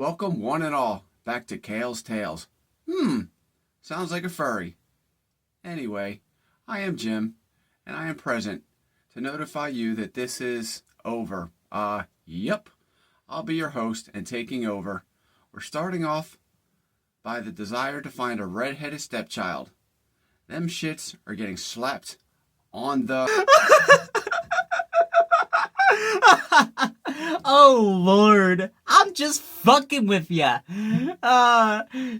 Welcome one and all back to Kale's Tales. Sounds like a furry. Anyway, I am Jim, and I am present to notify you that this is over. Yep, I'll be your host and taking over. We're starting off by the desire to find a red-headed stepchild. Them shits are getting slapped on the... Oh Lord, I'm just fucking with ya.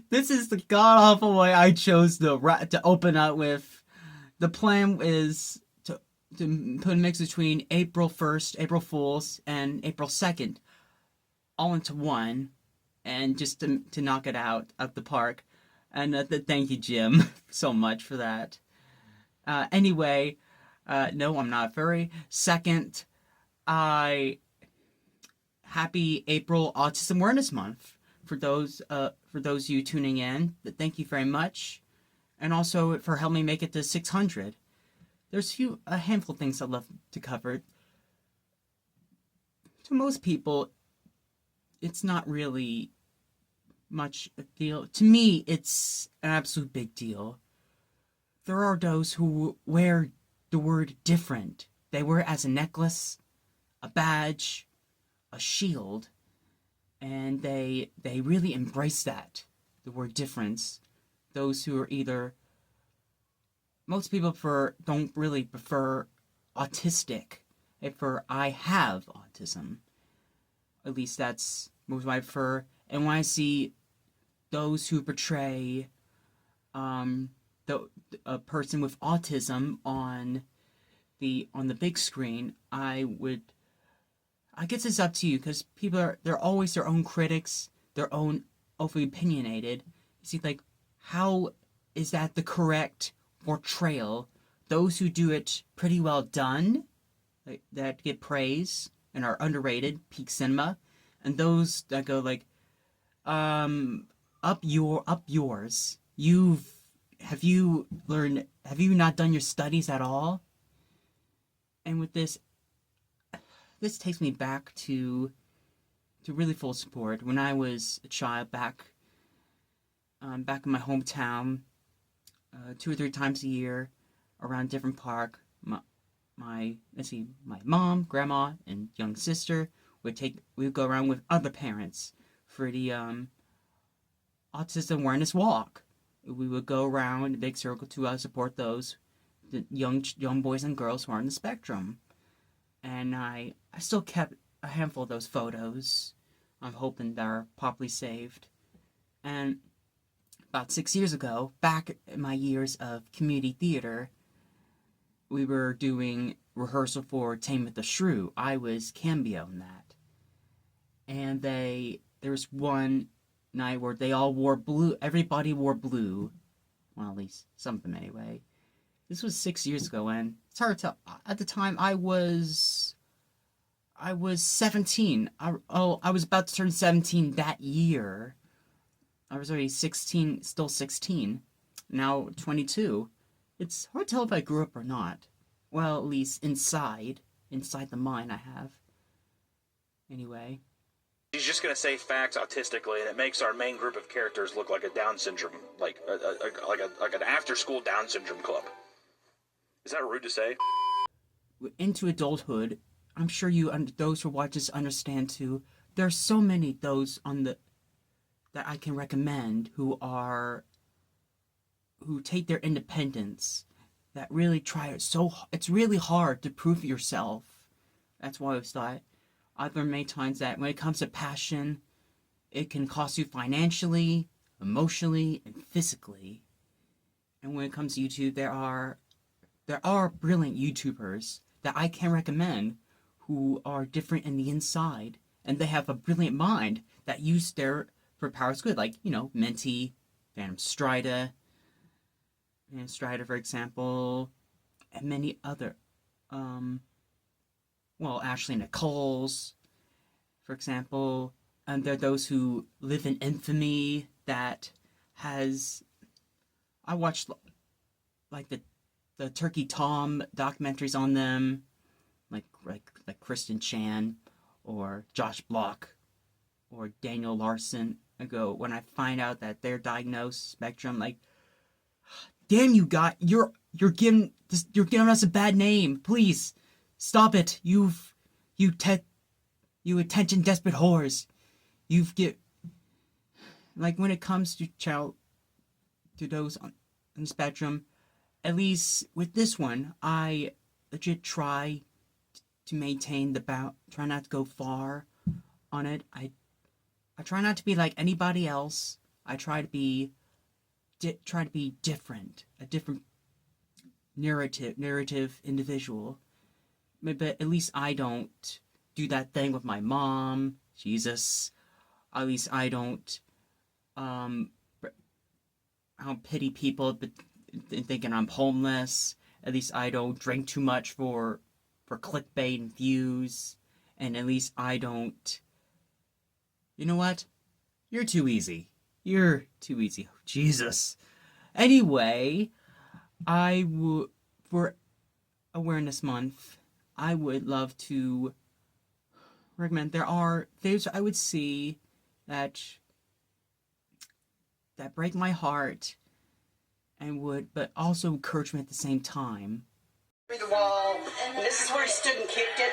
This is the god awful way I chose to open up with. The plan is to put a mix between April 1st, April Fools, and April 2nd, all into one, and just to knock it out of the park. And thank you, Jim, so much for that. Anyway, no, I'm not furry. Second, Happy April Autism Awareness Month for those you tuning in. Thank you very much, and also for helping me make it to 600. There's a handful of things I'd love to cover. To most people, it's not really much a deal. To me, it's an absolute big deal. There are those who wear the word different. They wear it as a necklace, a badge, a shield, and they really embrace that, the word difference. Those who are most people don't really prefer autistic. They prefer I have autism. At least that's most what I prefer. And when I see those who portray a person with autism on the big screen, I guess it's up to you, because they're always their own critics, their own overly opinionated. You see, like, how is that the correct portrayal? Those who do it pretty well done, like, that get praise and are underrated, peak cinema, and those that go like, up yours. Have you not done your studies at all? And with this takes me back to really full support. When I was a child, back in my hometown, 2 or 3 times a year, around different park, my mom, grandma, and young sister we would go around with other parents for the Autism Awareness Walk. We would go around in a big circle to support the young boys and girls who are on the spectrum. And I still kept a handful of those photos. I'm hoping they're properly saved. And about 6 years ago, back in my years of community theater, we were doing rehearsal for Tame with the Shrew. I was cameo in that. And there was one night where they all wore blue. Everybody wore blue. Well, at least some of them anyway. This was 6 years ago, and it's hard to tell. At the time, I was 17. I was about to turn 17 that year. I was already 16, still 16. Now 22. It's hard to tell if I grew up or not. Well, at least inside the mind I have. Anyway. He's just going to say facts autistically, and it makes our main group of characters look like a Down syndrome, like an after-school Down syndrome club. Is that rude to say? Into adulthood, I'm sure those who watch this understand too. There are so many those that I can recommend who take their independence, that really try it. It's really hard to prove yourself. That's why I've thought. I've learned many times that when it comes to passion, it can cost you financially, emotionally, and physically. And when it comes to YouTube, there are brilliant YouTubers that I can recommend who are different in the inside, and they have a brilliant mind that use their for power's good, like, Menti, Phantom Strida, for example, and many other, Ashley Nicole's, for example, and there are those who live in infamy that I watched, like, the Turkey Tom documentaries on them, like Kristen Chan or Josh Block. or Daniel Larson ago, when I find out that they're diagnosed spectrum, like, damn you, God, you're giving us a bad name. Please stop it. You attention desperate whores. Like, when it comes to those on the spectrum, at least with this one, I legit try to maintain try not to go far on it. I try not to be like anybody else. I try to be different, a different narrative individual. But at least I don't do that thing with my mom. Jesus. At least I don't pity people but thinking I'm homeless. At least I don't drink too much for clickbait and views. And at least I don't... You know what? You're too easy. You're too easy. Jesus. Anyway, for Awareness Month, I would love to recommend. There's I would see that break my heart but also encourage me at the same time. The wall, and this is where he stood and kicked it.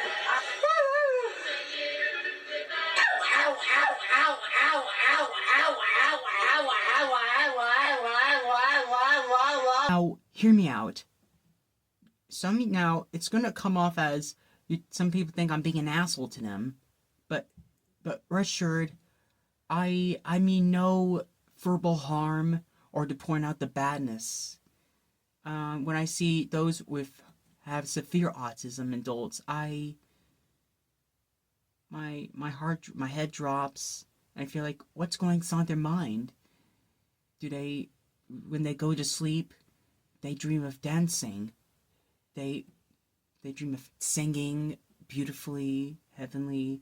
Ow, ow, ow, ow, ow, ow, ow, ow, ow, ow, ow. Now, hear me out. Now, it's gonna come off as some people think I'm being an asshole to them, but rest assured, I mean no verbal harm or to point out the badness. When I see those have severe autism adults, my head drops. And I feel like, what's going on in their mind? When they go to sleep, they dream of dancing. They dream of singing beautifully, heavenly.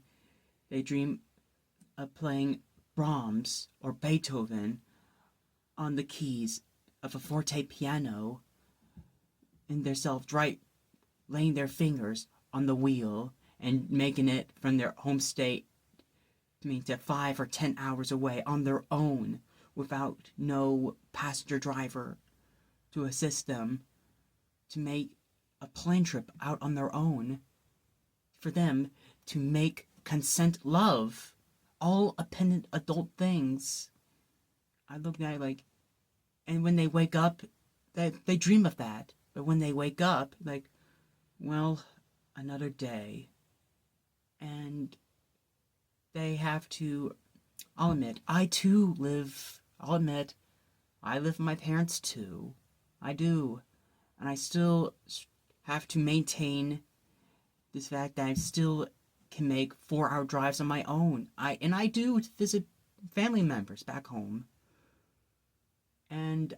They dream of playing Brahms or Beethoven on the keys of a forte piano, and themselves laying their fingers on the wheel and making it from their home state to 5 or 10 hours away on their own without no passenger driver to assist them to make a plane trip out on their own, for them to make consent love, all independent adult things. I look at it like, and when they wake up, they dream of that. But when they wake up, like, well, another day. And they have to, I'll admit, I live with my parents too. I do. And I still have to maintain this fact that I still can make 4-hour drives on my own. I do visit family members back home. And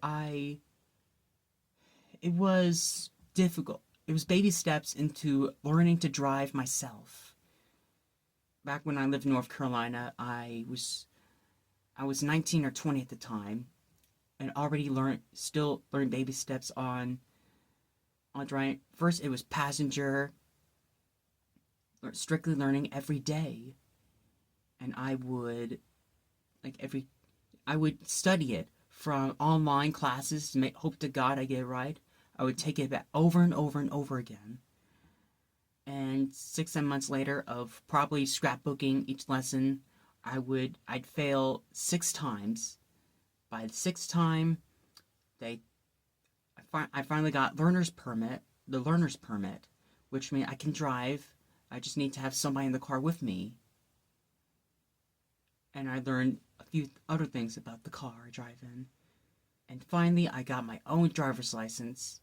it was difficult. It was baby steps into learning to drive myself. Back when I lived in North Carolina, I was 19 or 20 at the time, and already still learning baby steps on driving. First, it was passenger, strictly learning every day, and I would study it from online classes to hope to God I get it right. I would take it back over and over and over again. And 6-7 months later of probably scrapbooking each lesson, I'd fail 6 times. By the 6th time, I finally got the learner's permit, which means I can drive. I just need to have somebody in the car with me. And I learned a few other things about the car I drive in. And finally, I got my own driver's license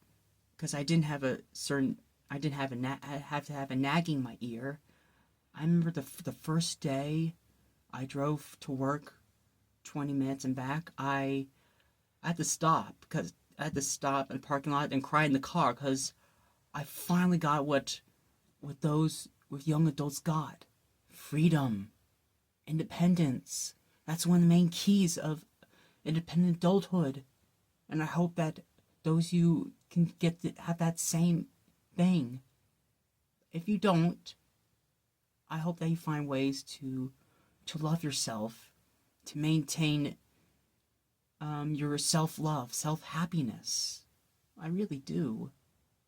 because I had to have a nagging in my ear. I remember the first day I drove to work 20 minutes and back, I had to stop in the parking lot and cry in the car because I finally got what those with young adults got. Freedom. Independence. That's one of the main keys of independent adulthood. And I hope that those you can have that same thing. If you don't, I hope that you find ways to to love yourself, to maintain your self-love, self-happiness. I really do.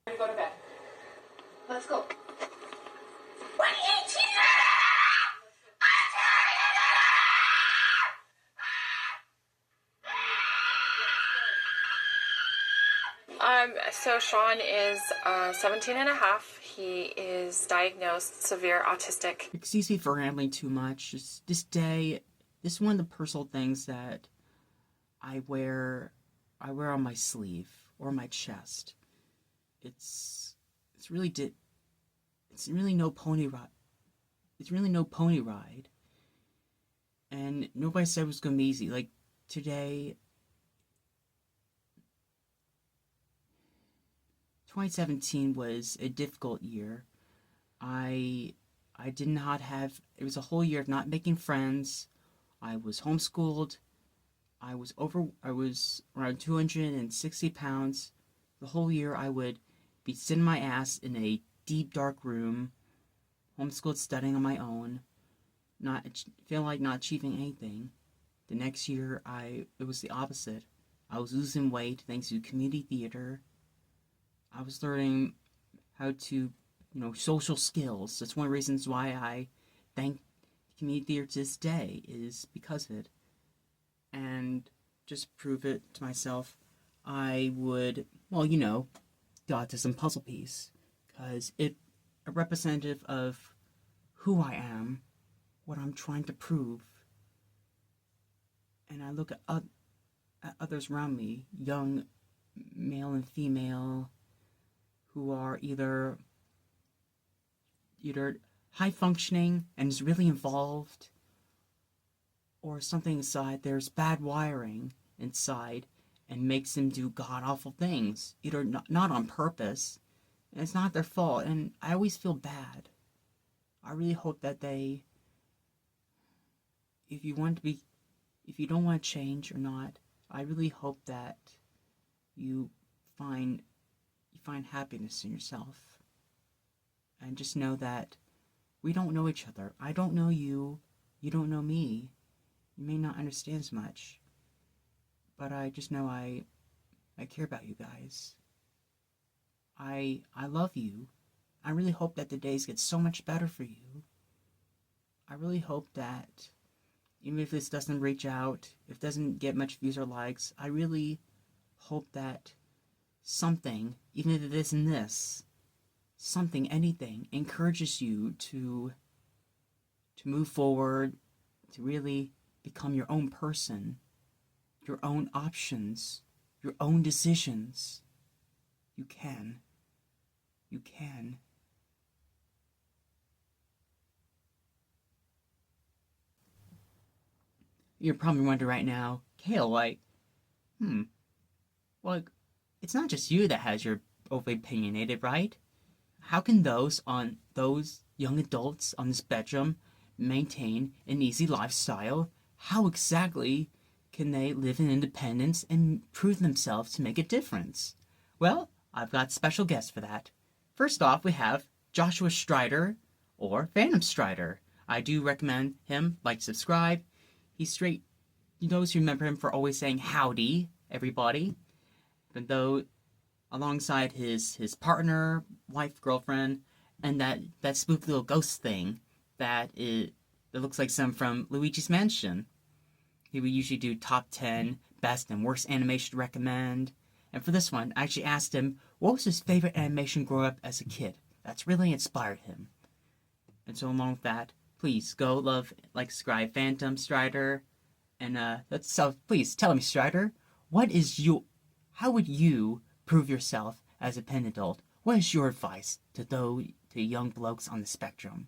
Go to bed. Let's go. So Sean is 17 and a half. He is diagnosed severe autistic. Excuse me for rambling too much. This is one of the personal things that I wear on my sleeve or my chest. It's really no pony ride. It's really no pony ride. And nobody said it was gonna be easy. Like today, 2017 was a difficult year. I did not have, it was a whole year of not making friends. I was homeschooled. I was around 260 pounds. The whole year I would be sitting my ass in a deep dark room, homeschooled, studying on my own, feeling like not achieving anything. The next year it was the opposite. I was losing weight thanks to community theater. I was learning how to, social skills. That's one of the reasons why I thank community theater to this day, is because of it. And just prove it to myself, I would, the autism puzzle piece, because it's a representative of who I am, what I'm trying to prove. And I look at others around me, young male and female, who are either high functioning and is really involved, or something inside there's bad wiring inside and makes them do god awful things, either not on purpose, and it's not their fault. And I always feel bad. I really hope that if you don't want to change or not, I really hope that you find happiness in yourself. And just know that we don't know each other. I don't know you. You don't know me. You may not understand as much. But I just know I care about you guys. I love you. I really hope that the days get so much better for you. I really hope that even if this doesn't reach out, if it doesn't get much views or likes, I really hope that something, even if it isn't this, something, anything, encourages you to move forward, to really become your own person, your own options, your own decisions. You can. You can. You're probably wondering right now, Kale, it's not just you that has your overly opinionated, right? How can those young adults on the spectrum maintain an easy lifestyle? How exactly can they live in independence and prove themselves to make a difference? Well, I've got special guests for that. First off, we have Joshua Strider, or Phantom Strider. I do recommend him. Like, subscribe. He's straight. You those who remember him for always saying howdy, everybody. Even though alongside his partner, wife, girlfriend, and that spooky little ghost thing that looks like some from Luigi's Mansion. He would usually do top 10 best and worst animation to recommend. And for this one, I actually asked him what was his favorite animation growing up as a kid. That's really inspired him. And so along with that, please go subscribe Phantom Strider. And please tell me, Strider, how would you prove yourself as a pen adult? What is your advice to young blokes on the spectrum?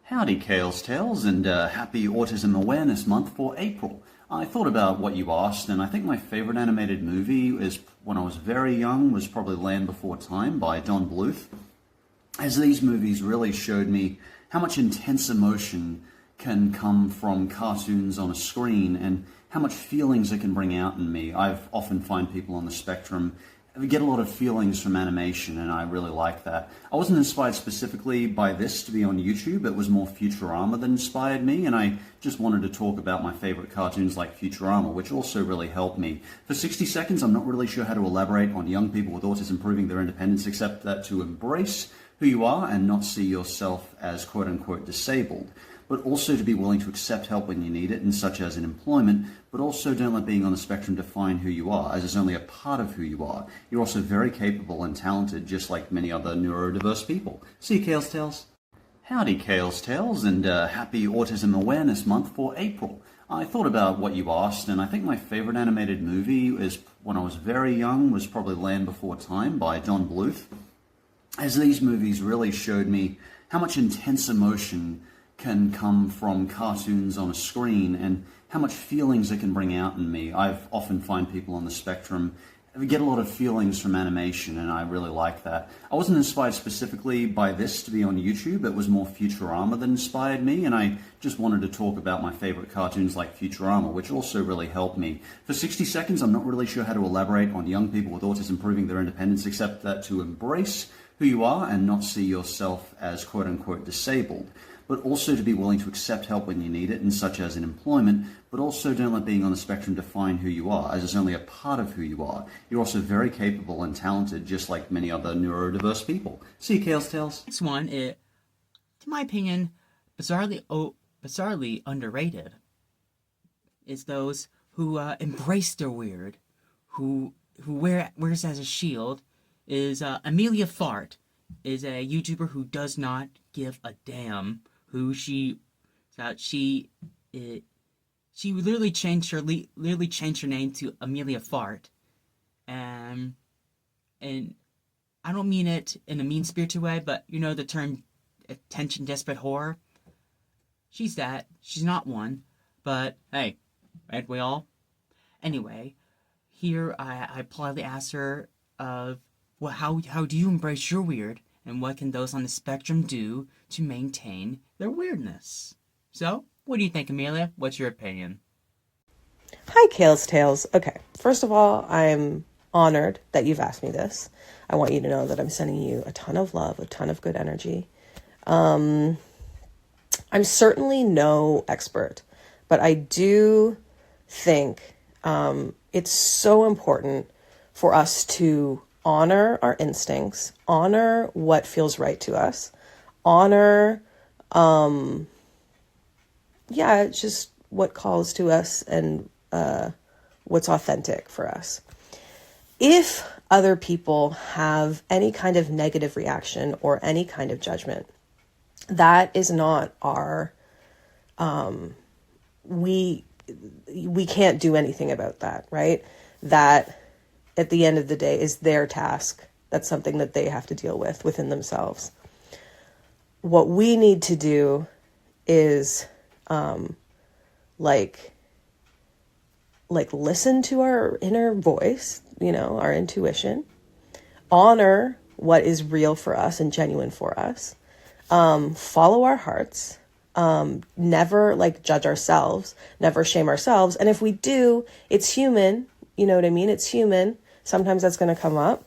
Howdy, Kale's Tales, and happy Autism Awareness Month for April. I thought about what you asked, and I think my favorite animated movie is, when I was very young, was probably Land Before Time by Don Bluth, as these movies really showed me how much intense emotion can come from cartoons on a screen and how much feelings it can bring out in me. I've often find people on the spectrum I get a lot of feelings from animation, and I really like that. I wasn't inspired specifically by this to be on YouTube. It was more Futurama that inspired me, and I just wanted to talk about my favorite cartoons like Futurama, which also really helped me. For 60 seconds, I'm not really sure how to elaborate on young people with autism proving their independence, except that to embrace who you are and not see yourself as quote-unquote disabled, but also to be willing to accept help when you need it, and such as in employment, but also don't let being on the spectrum define who you are, as it's only a part of who you are. You're also very capable and talented, just like many other neurodiverse people. See you, Kale's Tales. Howdy, Kale's Tales, and happy Autism Awareness Month for April. I thought about what you asked, and I think my favorite animated movie is, when I was very young, was probably Land Before Time by John Bluth, as these movies really showed me how much intense emotion can come from cartoons on a screen and how much feelings it can bring out in me. I've often find people on the spectrum get a lot of feelings from animation, and I really like that. I wasn't inspired specifically by this to be on YouTube. It was more Futurama that inspired me, and I just wanted to talk about my favorite cartoons like Futurama, which also really helped me. For 60 seconds, I'm not really sure how to elaborate on young people with autism proving their independence, except that to embrace who you are and not see yourself as quote-unquote disabled, but also to be willing to accept help when you need it, and such as in employment, but also don't let being on the spectrum define who you are, as it's only a part of who you are. You're also very capable and talented, just like many other neurodiverse people. See you, Kale's Tales. Next one, to my opinion, bizarrely underrated, is those who embrace their weird, who wears as a shield, is Emilia Fart, is a YouTuber who does not give a damn who she literally changed her name to Emilia Fart, and I don't mean it in a mean-spirited way, but you know the term attention desperate whore. She's that. She's not one, but hey, aren't we all? Anyway, here I politely asked her well, how do you embrace your weird, and what can those on the spectrum do to maintain their weirdness? So, what do you think, Emilia? What's your opinion? Hi, Kale's Tales. Okay, first of all, I'm honored that you've asked me this. I want you to know that I'm sending you a ton of love, a ton of good energy. I'm certainly no expert, but I do think it's so important for us to honor our instincts, honor what feels right to us, honor, just what calls to us and what's authentic for us. If other people have any kind of negative reaction or any kind of judgment, that is not our, we can't do anything about that, right? That at the end of the day is their task. That's something that they have to deal with within themselves. What we need to do is listen to our inner voice, our intuition, honor what is real for us and genuine for us, follow our hearts, never judge ourselves, never shame ourselves. And if we do, it's human, you know what I mean? It's human. Sometimes that's going to come up,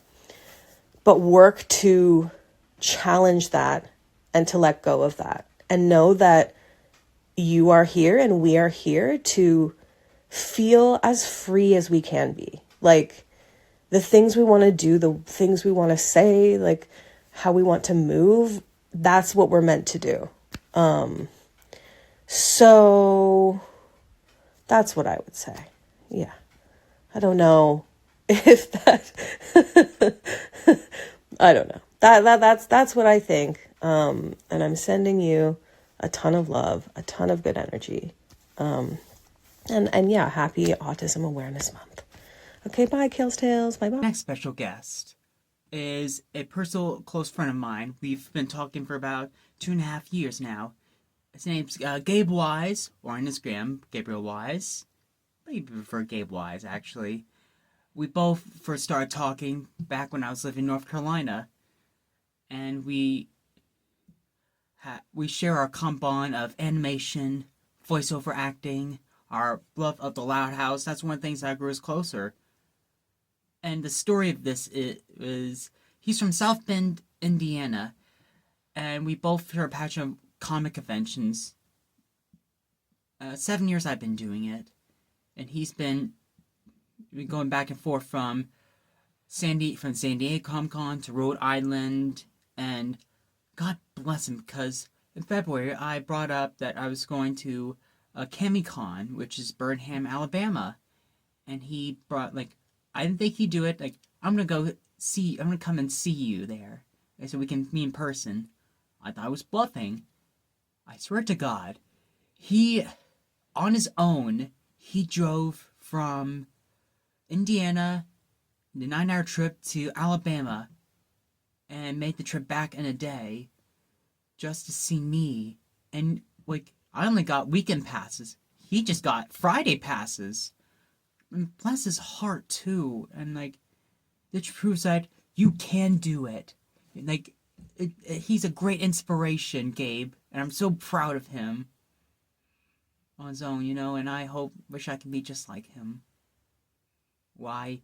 but work to challenge that and to let go of that and know that you are here and we are here to feel as free as we can be. Like the things we want to do, the things we want to say, like how we want to move, that's what we're meant to do. So that's what I would say. Yeah. I don't know if that, I don't know. That's what I think. And I'm sending you a ton of love, a ton of good energy. And yeah, happy Autism Awareness Month. Okay, bye, Kale's Tales. Bye-bye. Next special guest is a personal close friend of mine. We've been talking for about 2.5 years now. His name's Gabe Wise, or on Instagram, Gabriel Wise. I prefer Gabe Wise, actually. We both first started talking back when I was living in North Carolina. And we share our common bond of animation, voiceover acting, our love of the Loud House. That's one of the things that grew us closer. And the story of this is he's from South Bend, Indiana, and we both share a passion of comic conventions. 7 years I've been doing it, and he's been going back and forth from San Diego Comic-Con to Rhode Island, and God bless him, because in February I brought up that I was going to Chemicon, which is Birmingham, Alabama, and he brought, like, I didn't think he'd do it, like, I'm gonna come and see you there, so we can meet in person. I thought I was bluffing. I swear to God, he, on his own, he drove from Indiana, the 9-hour trip to Alabama, and made the trip back in a day just to see me. And, like, I only got weekend passes. He just got Friday passes. And bless his heart, too. And, like, this proves that you can do it. Like, he's a great inspiration, Gabe. And I'm so proud of him. On his own, you know, and I wish I could be just like him. Why,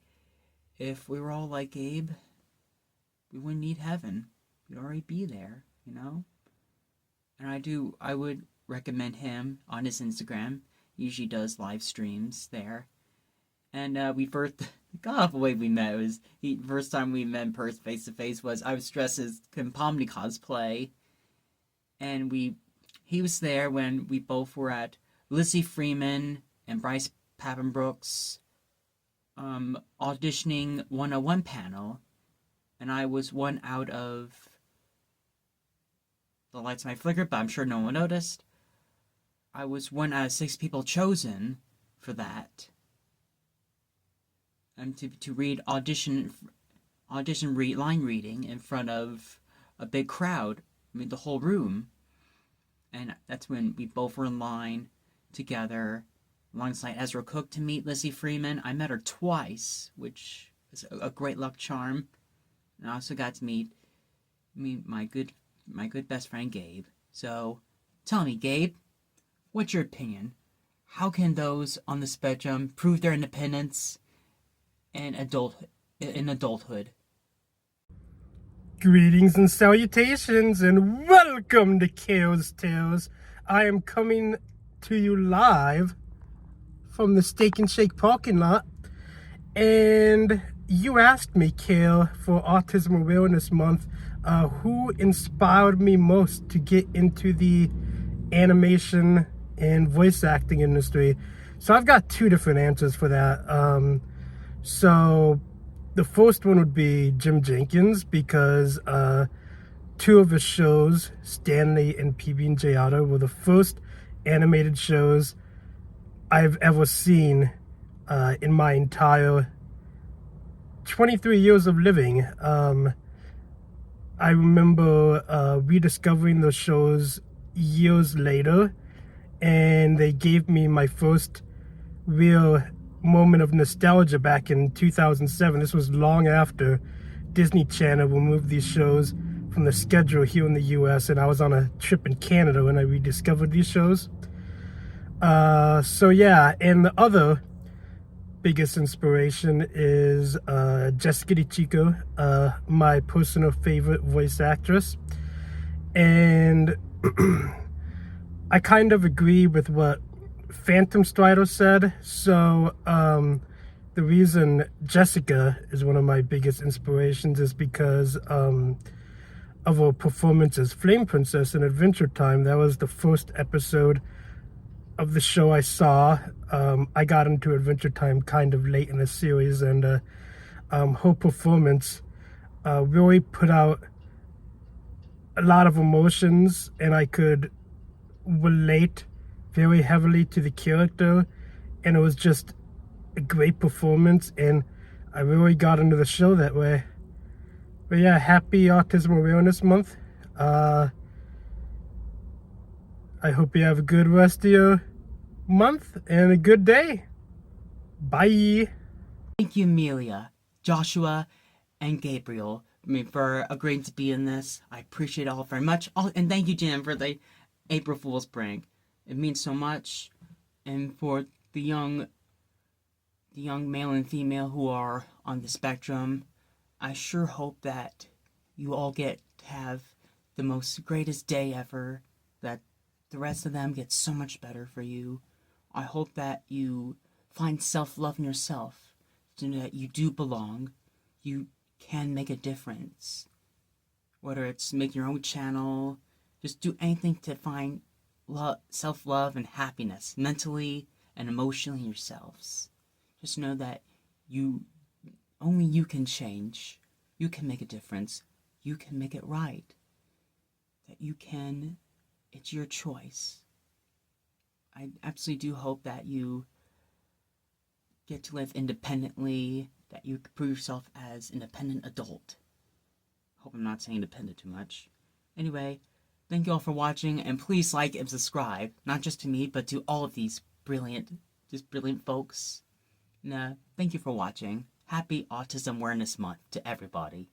if we were all like Gabe, we wouldn't need heaven. We'd already be there, you know? And I would recommend him on his Instagram. He usually does live streams there. And God, the way we met was, first time we met in person face to face was, I was dressed as Pomni cosplay. And he was there when we both were at Lizzie Freeman and Bryce Papenbrook's auditioning 101 panel, and I was one out of the lights might flicker, but I'm sure no one noticed. I was one out of 6 people chosen for that, and to read line reading in front of a big crowd. I mean, the whole room, and that's when we both were in line together alongside Ezra Cook to meet Lizzie Freeman. I met her twice, which is a great luck charm. And I also got to meet my good best friend Gabe. So tell me, Gabe, what's your opinion? How can those on the spectrum prove their independence in adulthood? Greetings and salutations, and welcome to Kale's Tales. I am coming to you live from the Steak and Shake parking lot, and you asked me, Kale, for Autism Awareness Month, who inspired me most to get into the animation and voice acting industry. So I've got 2 different answers for that. So the first one would be Jim Jenkins, because 2 of his shows, Stanley and PB&J Auto, were the first animated shows I've ever seen in my entire 23 years of living. I remember rediscovering those shows years later, and they gave me my first real moment of nostalgia back in 2007. This was long after Disney Channel removed these shows from the schedule here in the US, and I was on a trip in Canada when I rediscovered these shows. So yeah, and the other biggest inspiration is Jessica DeChico, my personal favorite voice actress. And I kind of agree with what Phantom Strider said. So the reason Jessica is one of my biggest inspirations is because of her performance as Flame Princess in Adventure Time. That was the first episode of the show I saw. I got into Adventure Time kind of late in the series, and her performance really put out a lot of emotions, and I could relate very heavily to the character, and it was just a great performance, and I really got into the show that way. But yeah, happy Autism Awareness Month. I hope you have a good rest of your month and a good day. Bye. Thank you, Emilia, Joshua, and Gabriel, for agreeing to be in this. I appreciate it all very much. And thank you, Jim, for the April Fool's prank. It means so much. And for the young the young male and female who are on the spectrum, I sure hope that you all get to have the most greatest day ever, that the rest of them get so much better for you. I hope that you find self-love in yourself, to know that you do belong, you can make a difference. Whether it's make your own channel, just do anything to find self-love and happiness, mentally and emotionally in yourselves. Just know that only you can change. You can make a difference. You can make it right. That you can, it's your choice. I absolutely do hope that you get to live independently, that you prove yourself as an independent adult. Hope I'm not saying independent too much. Anyway, thank you all for watching, and please like and subscribe, not just to me, but to all of these brilliant folks. And thank you for watching. Happy Autism Awareness Month to everybody.